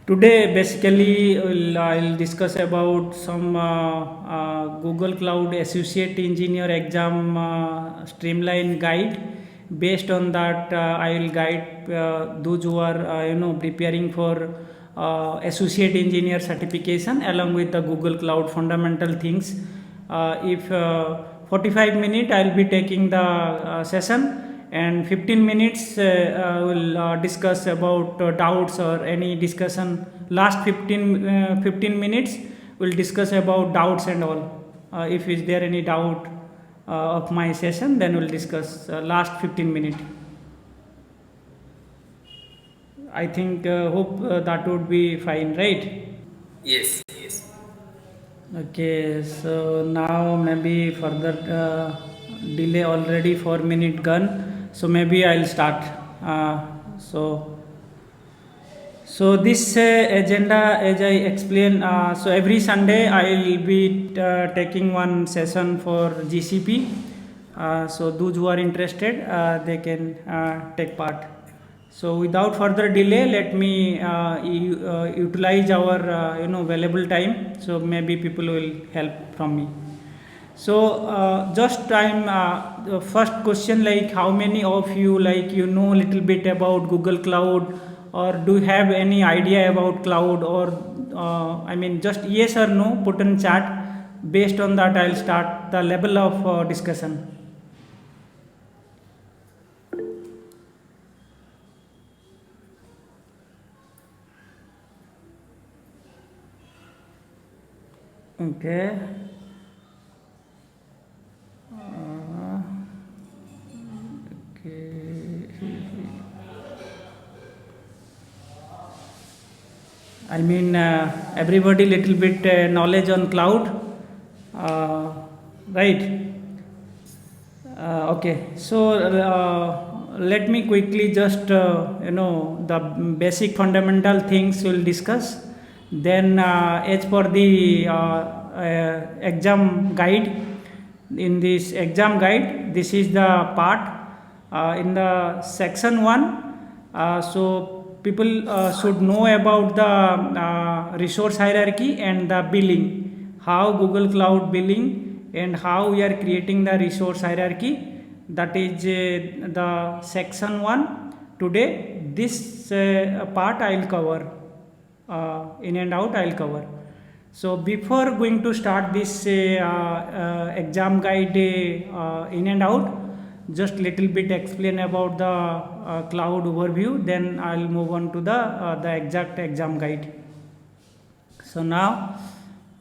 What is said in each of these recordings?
Today, basically, I'll discuss about some Google Cloud Associate Engineer exam streamline guide. Based on that, I will guide those who are preparing for Associate Engineer certification along with the Google Cloud fundamental things. If 45 minutes, I'll be taking the session, and 15 minutes will discuss about doubts or any discussion. Last 15 minutes we'll discuss about doubts and all. If is there any doubt of my session, then we'll discuss last 15 minutes. I think hope that would be fine, right? Yes, yes. Okay, so now maybe further delay already 4 minute gone, so maybe I'll start. Uh, so so this agenda, as I explained, so every Sunday I'll be taking one session for GCP. So those who are interested, they can take part. So without further delay, let me utilize our valuable time. So maybe people will help from me. So just time the first question, like how many of you like a little bit about Google Cloud, or do you have any idea about cloud, or I mean just yes or no put in chat. Based on that, I'll start the level of discussion. Okay. Uh, okay. I mean, everybody little bit knowledge on cloud, uh, right? Okay, so let me quickly just the basic fundamental things we'll discuss. Then, as for the exam guide, in this exam guide, this is the part in the section one. So people should know about the resource hierarchy and the billing, how Google Cloud billing and how we are creating the resource hierarchy. That is the section one. Today, this part I'll cover, in and out I'll cover. So before going to start this exam guide in and out, just little bit explain about the cloud overview, then I'll move on to the exact exam guide. So now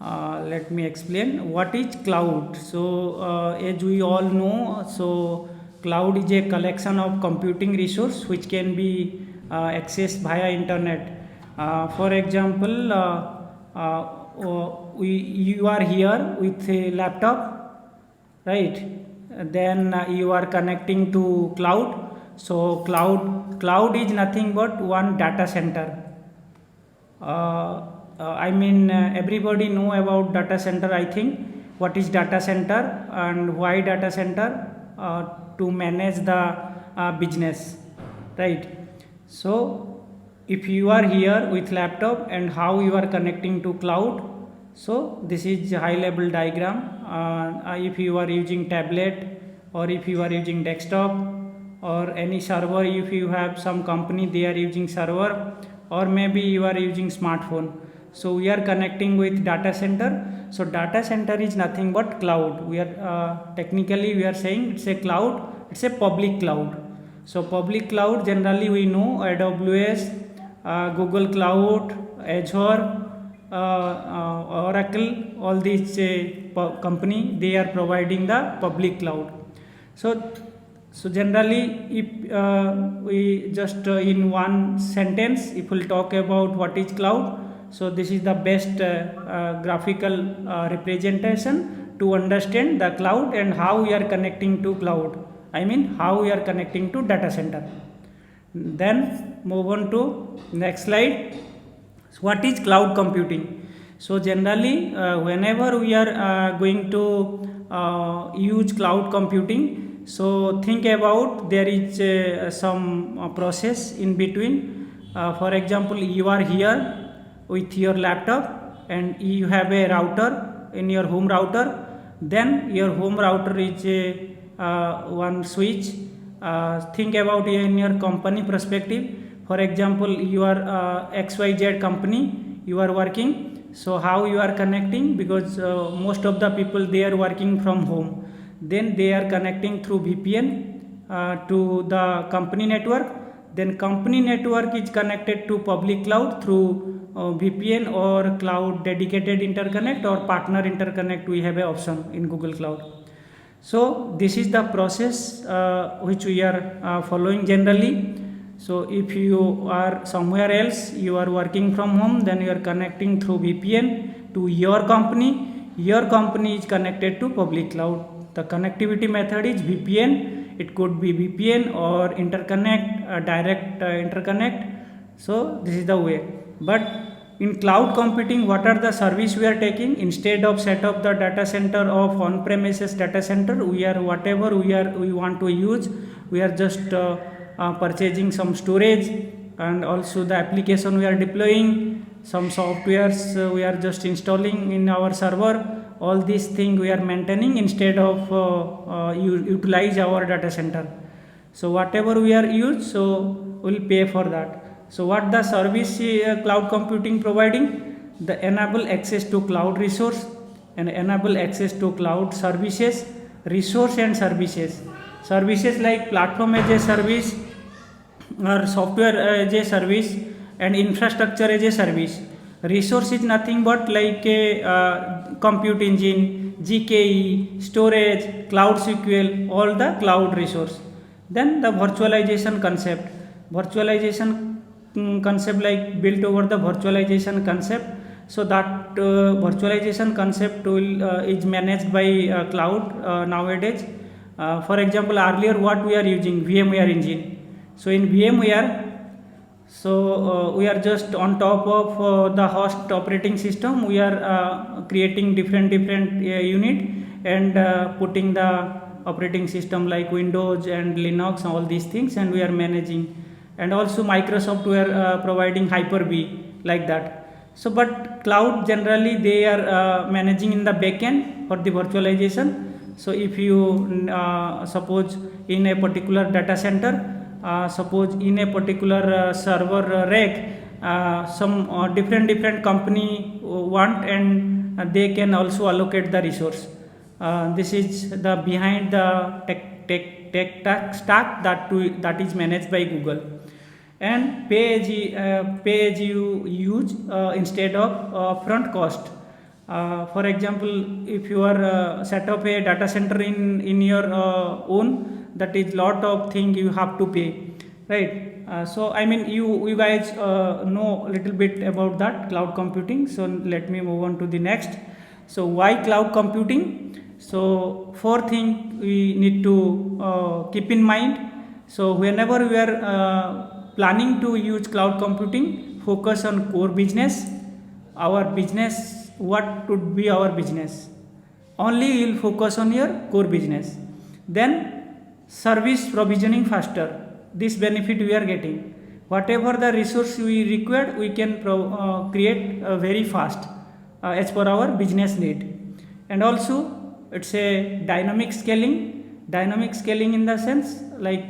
let me explain what is cloud. So as we all know, so cloud is a collection of computing resource which can be accessed via internet. For example, you are here with a laptop, right? Then you are connecting to cloud. So cloud is nothing but one data center. I mean, everybody know about data center. I think what is data center and why data center, to manage the business, right? So if you are here with laptop and how you are connecting to cloud, so this is high level diagram. If you are using tablet, or if you are using desktop, or any server, if you have some company they are using server, or maybe you are using smartphone, so we are connecting with data center. So data center is nothing but cloud. We are technically we are saying it's a cloud, it's a public cloud. So public cloud, generally we know AWS, Google Cloud, Azure, Oracle, all these company, they are providing the public cloud. So generally, if we just in one sentence, if we'll talk about what is cloud, so this is the best graphical representation to understand the cloud and how we are connecting to cloud. I mean, how we are connecting to data center. Then move on to next slide. So what is cloud computing? So generally, whenever we are going to use cloud computing, so think about there is some process in between. For example, you are here with your laptop, and you have a router in your home router. Then your home router is a one switch. Think about it in your company perspective. For example, you are XYZ company, you are working. So how you are connecting? Because most of the people, they are working from home. Then they are connecting through VPN to the company network. Then company network is connected to public cloud through VPN or cloud dedicated interconnect or partner interconnect. We have an option in Google Cloud. So this is the process which we are following generally. So if you are somewhere else, you are working from home, then you are connecting through VPN to your company. Your company is connected to public cloud. The connectivity method is VPN. It could be VPN or interconnect, direct interconnect. So this is the way. But in cloud computing, what are the service we are taking? Instead of set up the data center of on-premises data center, we are whatever we want to use, we are just purchasing some storage, and also the application we are deploying, some softwares we are just installing in our server. All these things we are maintaining instead of utilize our data center. So whatever we are use, so we'll pay for that. So what the service cloud computing providing? The enable access to cloud resource and enable access to cloud services, resource and services. Services like platform as a service or software as a service and infrastructure as a service. Resource is nothing but like a compute engine, GKE, storage, cloud SQL, all the cloud resource. Then the virtualization concept. Virtualization concept like built over the virtualization concept. So that virtualization concept is managed by cloud nowadays. For example, earlier what we are using, VMware engine. So in VMware, so we are just on top of the host operating system. We are creating different unit and putting the operating system like Windows and Linux, all these things, and we are managing. And also Microsoft we are providing Hyper-V like that. So but cloud generally they are managing in the backend for the virtualization. So if you suppose in a particular data center, suppose in a particular server rack, some different company want, and they can also allocate the resource. This is the behind the tech stack that is managed by Google. And pay as you use instead of upfront cost. For example, if you are set up a data center in your own, that is lot of thing you have to pay, right? So I mean you guys know a little bit about that cloud computing. So let me move on to the next. So why cloud computing? So four things we need to keep in mind. So whenever we are planning to use cloud computing, focus on core business. Our business, what would be our business? Only you will focus on your core business. Then service provisioning faster. This benefit we are getting. Whatever the resource we require, we can create very fast as per our business need. And also it's a dynamic scaling. Dynamic scaling in the sense like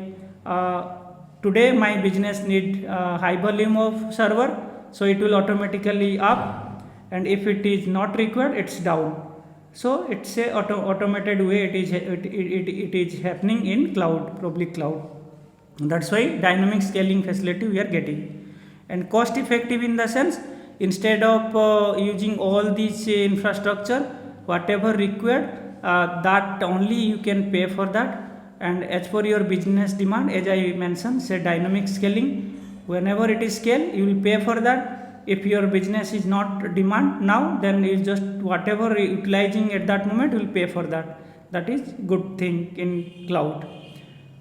today my business need high volume of server, so it will automatically up, and if it is not required, it's down. So it's a automated way it is happening in cloud, public cloud. That's why dynamic scaling facility we are getting. And cost effective in the sense, instead of using all these infrastructure, whatever required, that only you can pay for that. And as per your business demand, as I mentioned, say dynamic scaling, whenever it is scale, you will pay for that. If your business is not demand now, then you just whatever utilizing at that moment, you will pay for that. That is good thing in cloud.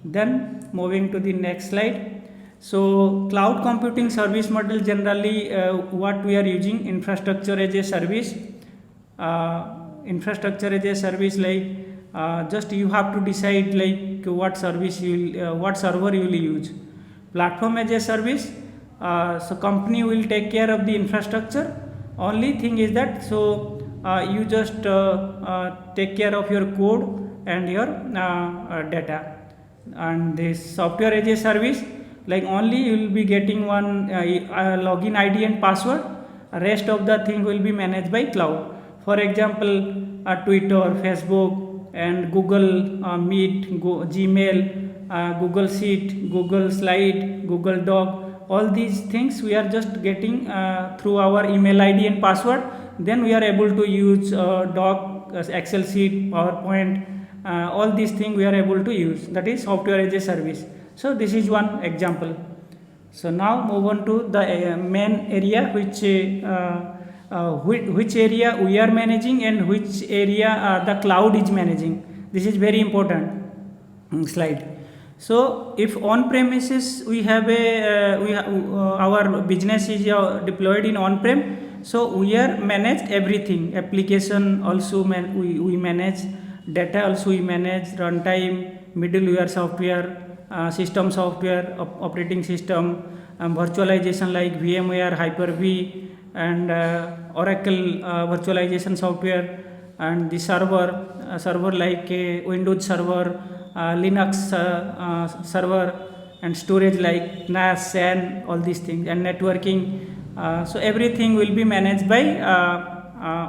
Then moving to the next slide. So cloud computing service model generally what we are using, infrastructure as a service. Infrastructure as a service, like just you have to decide like what service you will, what server you will use. Platform as a service, So company will take care of the infrastructure. Only thing is that, so you just take care of your code and your data. And this software as a service, like only you will be getting one login ID and password. Rest of the thing will be managed by cloud. For example, Twitter, Facebook, and Google Meet, Gmail, Google Sheet, Google Slide, Google Doc. All these things we are just getting through our email ID and password. Then we are able to use Doc, Excel sheet, PowerPoint. All these things we are able to use. That is software as a service. So this is one example. So now move on to the main area, which area we are managing and which area the cloud is managing. This is very important slide. So if on premises we have our business is deployed in on prem, so we are manage everything. Application also we manage, data also we manage, runtime, middleware software, system software, operating system, virtualization like VMware, Hyper-V, and Oracle virtualization software, and the server like Windows server, Linux server, and storage like NAS, SAN, all these things, and networking. So everything will be managed by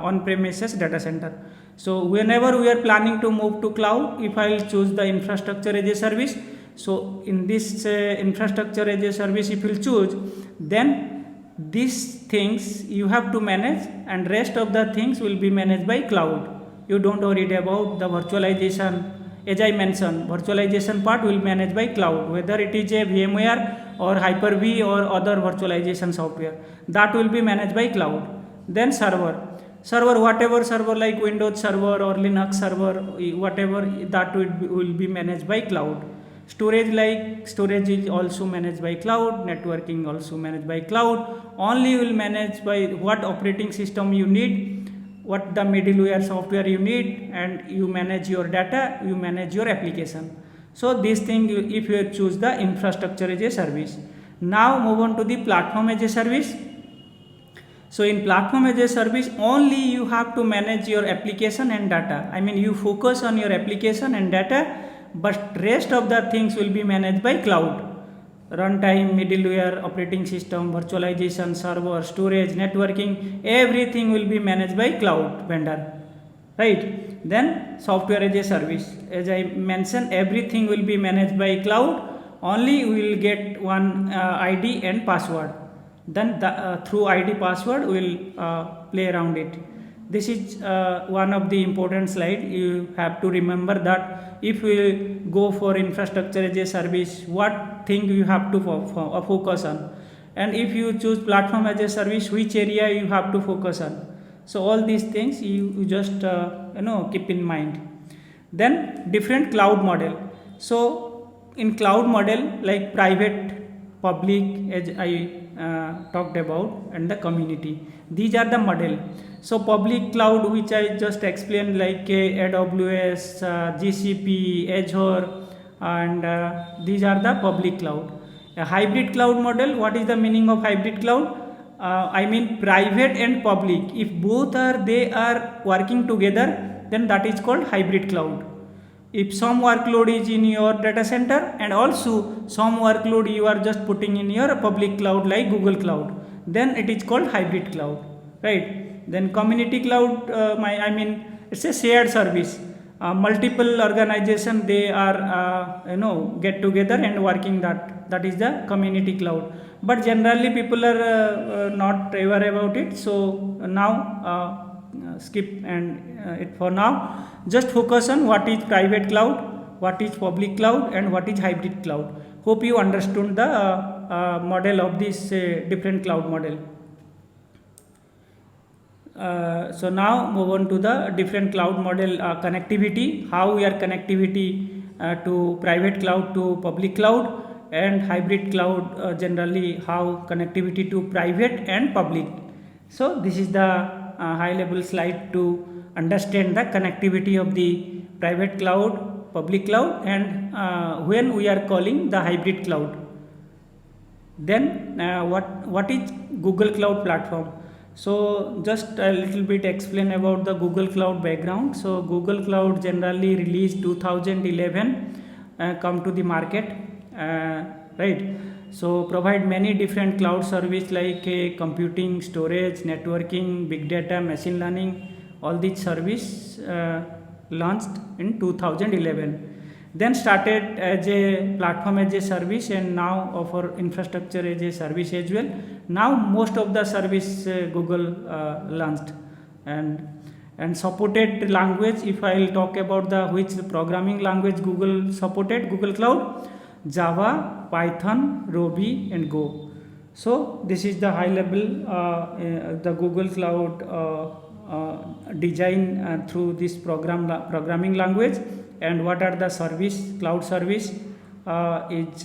on-premises data center. So whenever we are planning to move to cloud, if I will choose the infrastructure as a service, so in this infrastructure as a service if you choose, then these things you have to manage, and rest of the things will be managed by cloud. You don't worry about the virtualization. As I mentioned, virtualization part will manage by cloud, whether it is a VMware or Hyper-V or other virtualization software, that will be managed by cloud. Then server, whatever server like Windows server or Linux server, whatever, that will be managed by cloud. Storage is also managed by cloud, networking also managed by cloud. Only will manage by what operating system you need, what the middleware software you need, and you manage your data, you manage your application. So this thing, if you choose the infrastructure as a service. Now move on to the platform as a service. So in platform as a service, only you have to manage your application and data. I mean, you focus on your application and data, but rest of the things will be managed by cloud. Runtime, middleware, operating system, virtualization, server, storage, networking, everything will be managed by cloud vendor, right? Then software as a service, as I mentioned, everything will be managed by cloud. Only we will get one ID and password. Then through ID password we will play around it. This is one of the important slide. You have to remember that if we go for infrastructure as a service, what thing you have to focus on, and if you choose platform as a service, which area you have to focus on. So all these things you just keep in mind. Then different cloud model. So in cloud model, like private, public, as I talked about, and the community, these are the model. So public cloud, which I just explained, like AWS, GCP, Azure, and these are the public cloud. A hybrid cloud model, what is the meaning of hybrid cloud? I mean private and public, if both they are working together, then that is called hybrid cloud. If some workload is in your data center and also some workload you are just putting in your public cloud like Google Cloud, then it is called hybrid cloud, right? Then community cloud, it's a shared service. Multiple organization, they are get together and working that is the community cloud. But generally people are not aware about it. So now skip and it for now. Just focus on what is private cloud, what is public cloud, and what is hybrid cloud. Hope you understood the model of this different cloud model. So now move on to the different cloud model connectivity, how we are connectivity to private cloud to public cloud, and hybrid cloud generally how connectivity to private and public. So this is the high level slide to understand the connectivity of the private cloud, public cloud, and when we are calling the hybrid cloud. Then what is Google Cloud Platform? So just a little bit explain about the Google Cloud background. So Google Cloud generally released 2011, come to the market, right? So provide many different cloud service like computing, storage, networking, big data, machine learning. All these service launched in 2011. Then started as a platform as a service, and now offer infrastructure as a service as well. Now most of the service Google launched, and supported language. If I'll talk about the which programming language Google supported, Google Cloud, Java, Python, Ruby, and Go. So this is the high level the Google Cloud design through this programming language, and what are the service cloud service is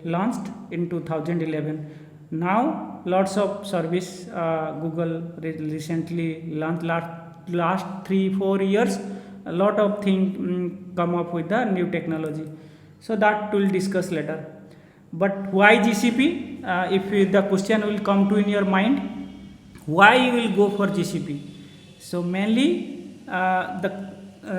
launched in 2011. Now lots of service Google recently launched last 3-4 years. A lot of things come up with the new technology, so that we'll discuss later. But why GCP? If the question will come to in your mind, why you will go for GCP? So mainly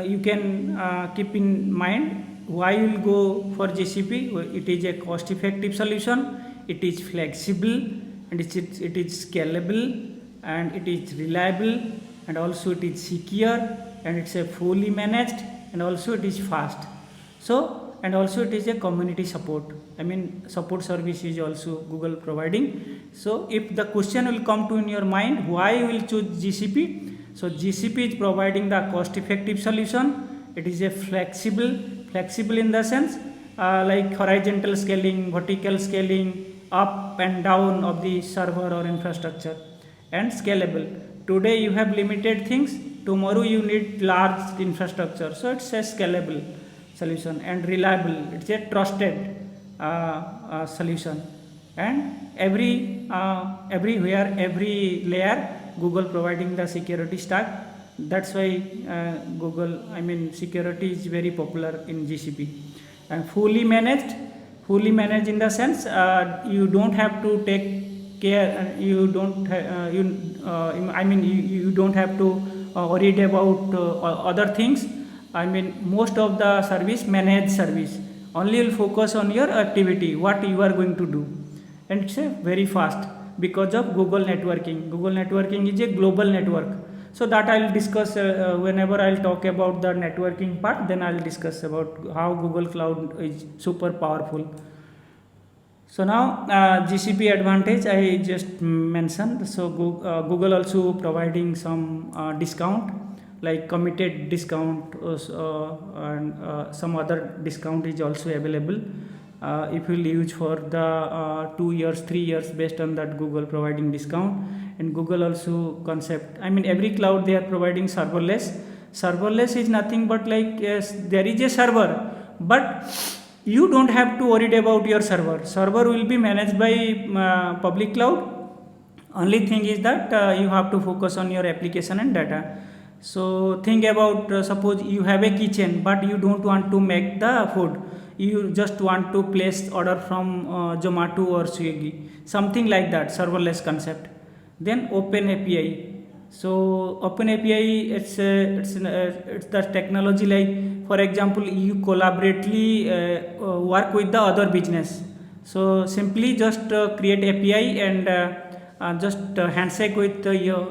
you can keep in mind why you will go for GCP. It is a cost effective solution, it is flexible, and it is scalable, and it is reliable, and also it is secure, and it's a fully managed, and also it is fast. So, and also it is a community support. I mean, support service is also Google providing. So if the question will come to in your mind, why you will choose GCP? So GCP is providing the cost effective solution. It is a flexible in the sense like horizontal scaling, vertical scaling, up and down of the server or infrastructure, and scalable. Today you have limited things, tomorrow you need large infrastructure. So it's a scalable solution, and reliable. It's a trusted solution, and everywhere, every layer, Google providing the security stack. That's why security is very popular in GCP. And fully managed in the sense you don't have to take care, you don't have to worried about other things. Most of the service, managed service, only will focus on your activity, what you are going to do, and it's a very fast because of Google networking. Google networking is a global network. So that I'll discuss whenever I'll talk about the networking part, then I'll discuss about how Google Cloud is super powerful. So now GCP advantage I just mentioned. So Google also providing some discount, like committed discount, and some other discount is also available if you use for the 2 years, 3 years, based on that Google providing discount. And Google also concept, every cloud they are providing serverless is nothing but like, yes, there is a server, but you don't have to worry about your server will be managed by public cloud. Only thing is that you have to focus on your application and data. So think about suppose you have a kitchen, but you don't want to make the food, you just want to place order from Zomato or Swiggy, something like that, serverless concept. Then Open API. So Open API, it's the technology, like for example you collaboratively work with the other business. So simply just create API and just handshake with your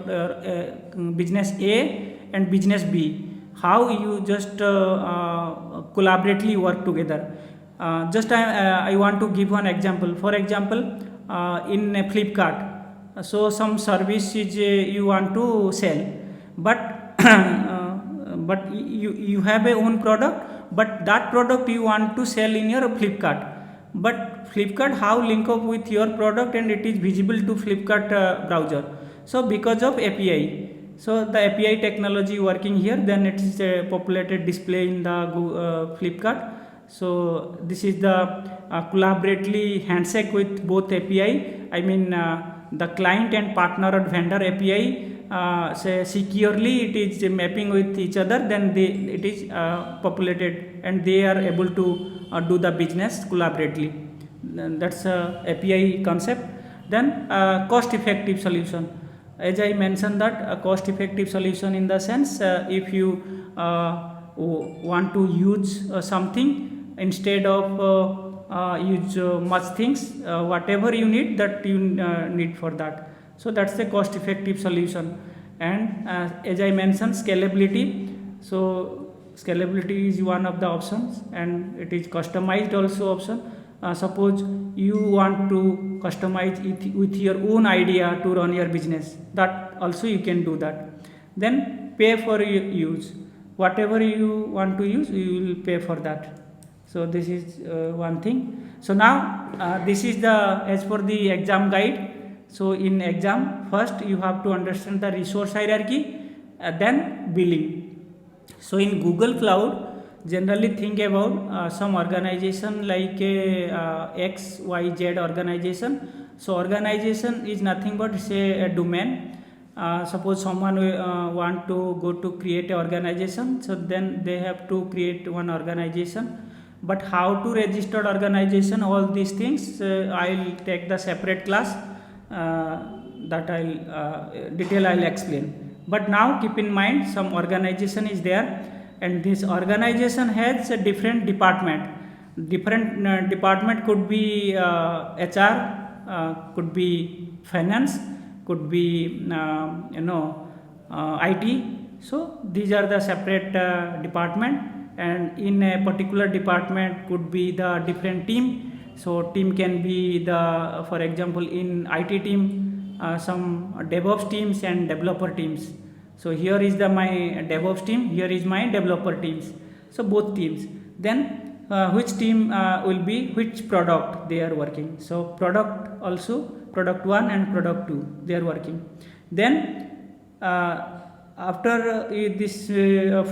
business A and business B. How you just collaboratively work together. I want to give one example. For example, in Flipkart, so some service is you want to sell, but but you have a own product, but that product you want to sell in your Flipkart. But Flipkart how link up with your product, and it is visible to Flipkart browser. So because of API. So the API technology working here, then it is a populated display in the Flipkart. So this is the collaboratively handshake with both API. The client and partner or vendor API say securely it is mapping with each other. Then it is populated, and they are able to do the business collaboratively. that's a API concept. Then cost effective solution, as I mentioned that a cost effective solution in the sense if you want to use something instead of use much things, whatever you need that you need for that. So that's the cost effective solution. And as I mentioned, scalability. So scalability is one of the options, and it is customized also option. Suppose you want to customize it with your own idea to run your business, that also you can do that. Then pay for use, whatever you want to use you will pay for that. So this is one thing. So now this is the as for the exam guide. So in exam, first you have to understand the resource hierarchy, then billing. So in Google Cloud, generally think about some organization like a XYZ organization. So organization is nothing but say a domain. Suppose someone want to go to create a organization, so then they have to create one organization. But how to register organization, all these things I'll take the separate class, that I'll detail I'll explain. But now keep in mind some organization is there, and this organization has a different department. Different department could be HR, could be finance, could be IT. So these are the separate department, and in a particular department could be the different team. So team can be the, for example, in IT team some DevOps teams and developer teams. So here is the my DevOps team, here is my developer teams. So both teams. Then which team will be which product they are working. So product also, product 1 and product 2 they are working. Then after this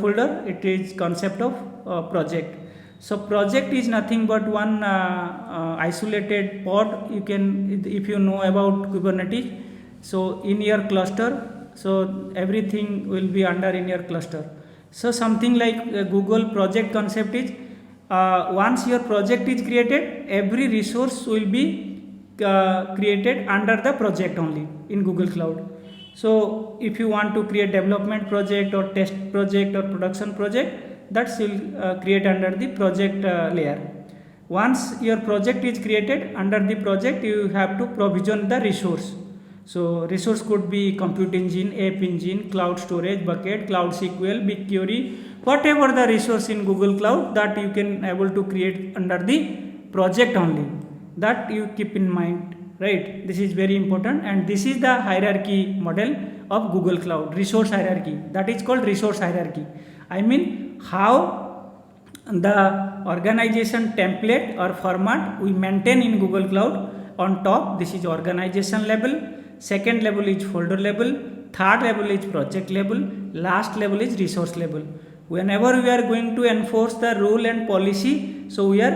folder, it is concept of project. So project is nothing but one isolated pod. You can, if you know about Kubernetes, so in your cluster, so everything will be under in your cluster. So something like Google project concept is once your project is created, every resource will be created under the project only in Google Cloud. So if you want to create development project or test project or production project, that will create under the project layer. Once your project is created, under the project you have to provision the resource. So resource could be compute engine, app engine, cloud storage, bucket, cloud SQL, BigQuery, whatever the resource in Google Cloud that you can able to create under the project only. That you keep in mind, right? This is very important, and this is the hierarchy model of Google Cloud, resource hierarchy. That is called resource hierarchy. I mean how the organization template or format we maintain in Google Cloud. On top, this is organization level, second level is folder level, third level is project level, last level is resource level. Whenever we are going to enforce the rule and policy, so we are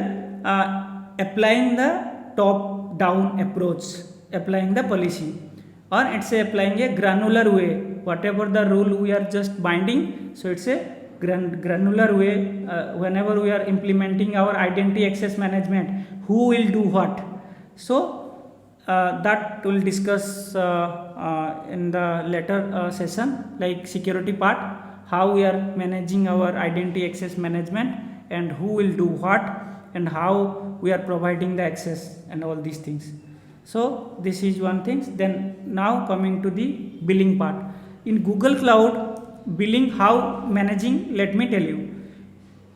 applying the top down approach, applying the policy, or it's applying a granular way. Whatever the rule we are just binding, so it's a granular way. Whenever we are implementing our identity access management, who will do what. So that will discuss in the later session, like security part, how we are managing our identity access management and who will do what and how we are providing the access and all these things. So this is one thing. Then now coming to the billing part. In Google Cloud, billing how managing, let me tell you.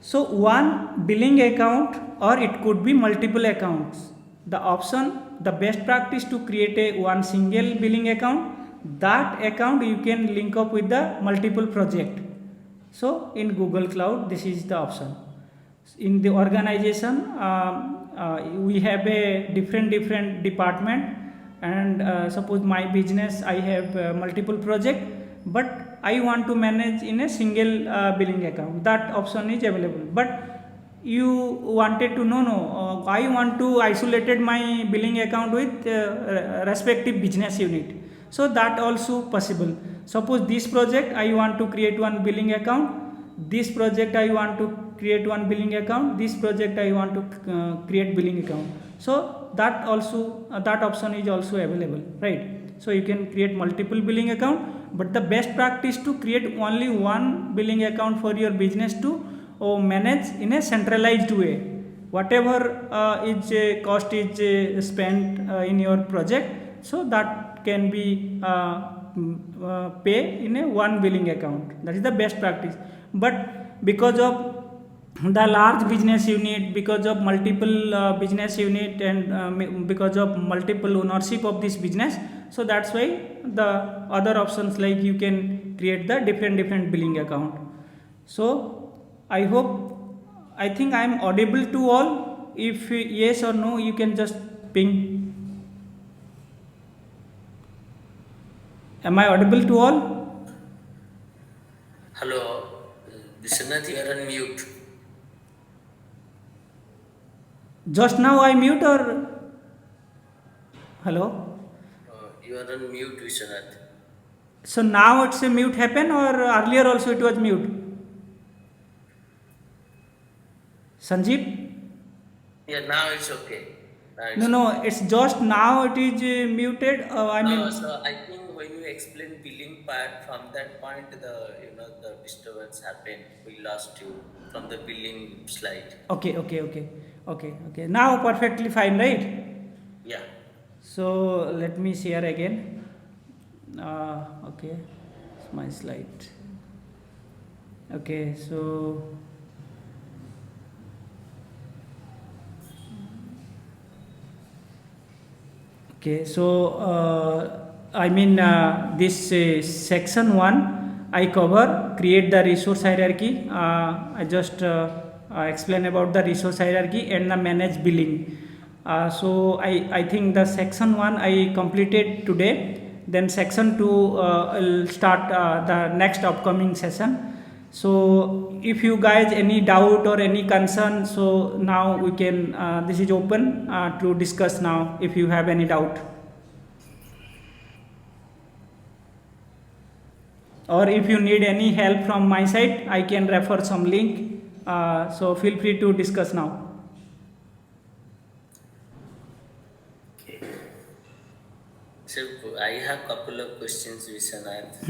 So one billing account, or it could be multiple accounts. The option, the best practice to create a one single billing account. That account you can link up with the multiple project. So in Google Cloud, this is the option. In the organization, we have a different department, and suppose my business, I have multiple project, but I want to manage in a single billing account. That option is available. But you wanted to know, I want to isolated my billing account with respective business unit. So that also possible. Suppose this project I want to create one billing account, this project I want to create one billing account, this project I want to create billing account. So that option is also available, right? So you can create multiple billing account, but the best practice to create only one billing account for your business to manage in a centralized way. Whatever is cost is spent in your project, so that can be pay in a one billing account. That is the best practice. But because of the large business unit, because of multiple business unit, and because of multiple ownership of this business, so that's why the other options, like you can create the different billing account. So I think I am audible to all. If yes or no, you can just ping. Am I audible to all? Hello, Vishwanath, you are on mute. Just now I mute, or hello? You are on mute, Vishwanath. So now it's a mute happen, or earlier also it was mute? Sanjeev? Yeah, now it's okay. No, it's just now it is muted. So I think when you explain billing part, from that point, the disturbance happened. We lost you from the billing slide. Okay. Now perfectly fine, right? Yeah. So let me share again. Okay, it's my slide. Okay, so this section 1 I cover create the resource hierarchy. I just explain about the resource hierarchy and the manage billing. So I think the section 1 I completed today. Then section 2 will start the next upcoming session. So if you guys any doubt or any concern, so now we can this is open to discuss now if you have any doubt, or if you need any help from my side, I can refer some link. So feel free to discuss now. So I have couple of questions, Vishwanath.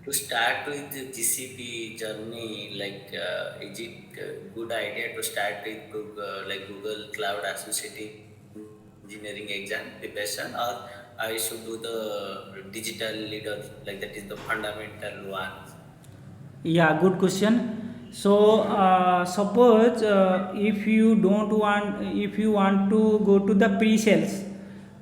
To start with the GCP journey, like is it a good idea to start with Google Cloud Associate Engineering exam preparation, or I should do the digital leader, like that is the fundamental one? Yeah, good question. So suppose if you want to go to the pre-sales,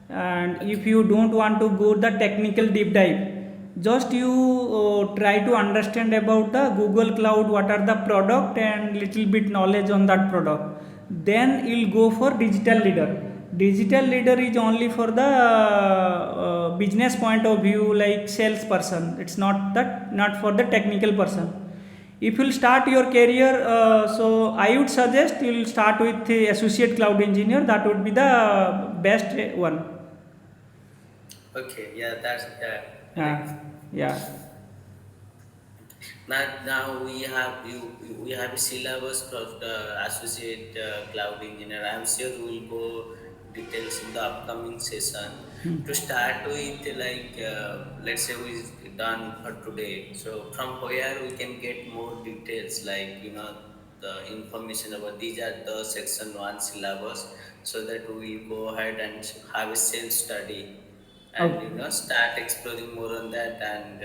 and if you don't want to go the technical deep dive, just you try to understand about the Google Cloud, what are the product, and little bit knowledge on that product, then you'll go for digital leader. Digital leader is only for the business point of view, like salesperson. It's not for the technical person. If you'll start your career, so I would suggest you'll start with the associate cloud engineer. That would be the best one. Okay, yeah, that's Yeah. Now we have a syllabus for the associate cloud engineer. I'm sure we'll go details in the upcoming session. To start with, let's say we done for today. So from where we can get more details, the information about these are the section 1 syllabus, so that we will go ahead and have a self study and start exploring more on that, and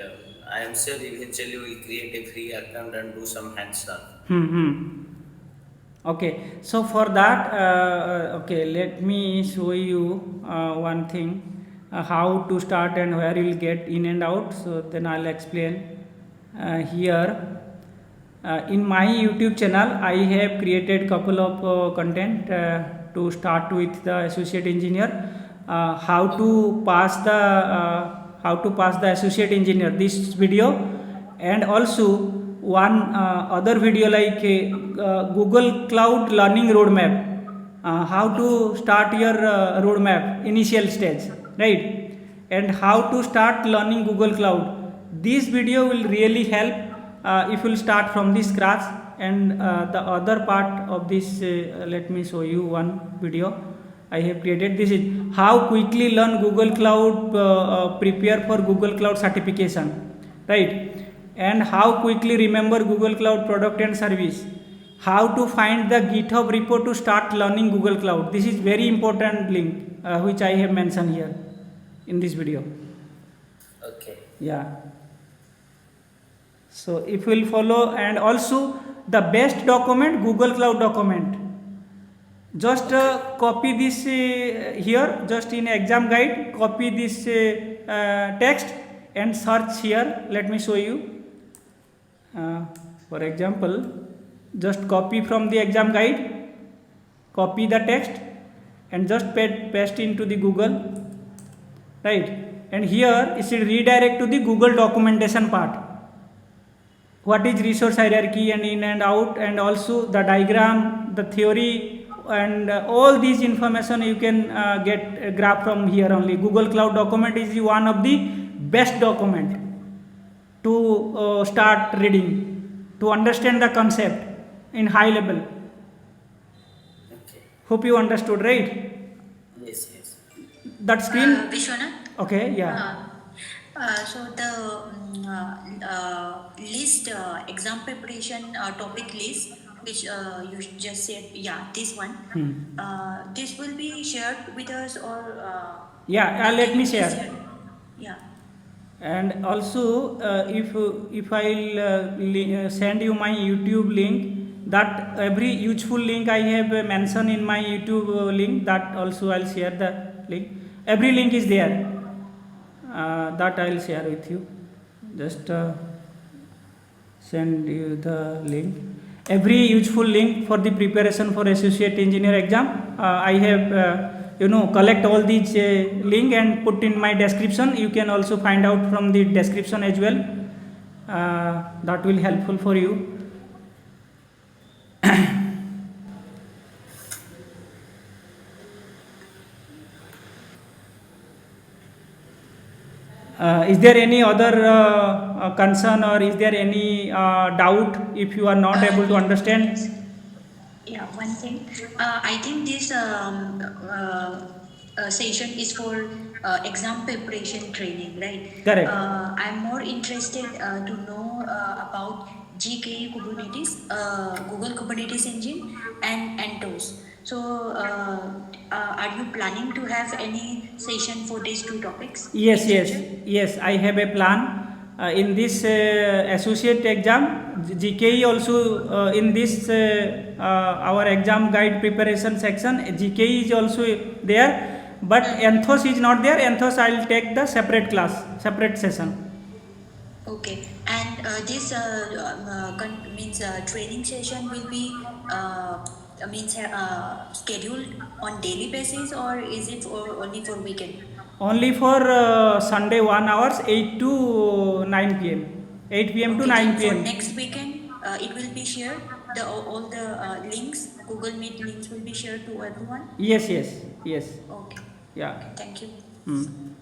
I am sure eventually we'll create a free account and do some hands-on. Okay, so for that, let me show you one thing, how to start and where you will get in and out. So then I'll explain here. In my YouTube channel, I have created couple of content to start with the associate engineer. How to pass the associate engineer, this video, and also one other video like Google Cloud Learning Roadmap, how to start your roadmap initial stage, right, and how to start learning Google Cloud. This video will really help if you start from the scratch. And the other part of this, let me show you one video. I have created. This is how quickly learn Google Cloud, prepare for Google Cloud certification, right? And how quickly remember Google Cloud product and service. How to find the GitHub repo to start learning Google Cloud. This is very important link which I have mentioned here in this video. Okay. Yeah. So if we'll follow, and also the best document, Google Cloud document. Just copy this here, just in exam guide, copy this text and search here. Let me show you. For example, just copy from the exam guide, copy the text and just paste into the Google, right? And here it should redirect to the Google documentation part. What is resource hierarchy and in and out, and also the diagram, the theory, and all these information you can get graph from here only. Google Cloud document is one of the best document to start reading, to understand the concept in high level. Okay. Hope you understood, right? Yes, yes. That screen. Vishwanath? Okay, yeah. So the list, exam preparation topic list, which you just said, yeah, this one. This will be shared with us, or Yeah, let me share. Yeah. And also if I'll send you my YouTube link, that every useful link I have mentioned in my YouTube link, that also I'll share the link. Every link is there, that I'll share with you. Just send you the link. Every useful link for the preparation for associate engineer exam, I have collect all these link and put in my description. You can also find out from the description as well. That will helpful for you. Is there any other concern, or is there any doubt if you are not able to understand? Yeah, one thing. I think this session is for exam preparation training, right? Correct. I'm more interested to know about GKE Kubernetes, Google Kubernetes Engine, and CentOS. So, are you planning to have any session for these two topics? Yes, in yes, future? yes. I have a plan. In this associate exam, GKE also in this our exam guide preparation section, GKE is also there, but Anthos is not there. Anthos I'll take the separate class, separate session. Okay, and this means training session will be means scheduled on daily basis, or is it only for weekend? Only for Sunday 1 hours, 8 to 9 p.m. 8 p.m. to Okay, 9 then for p.m. next weekend, it will be shared. All the links, Google Meet links will be shared to everyone. Yes, yes, yes. Okay, Yeah. thank you. Hmm.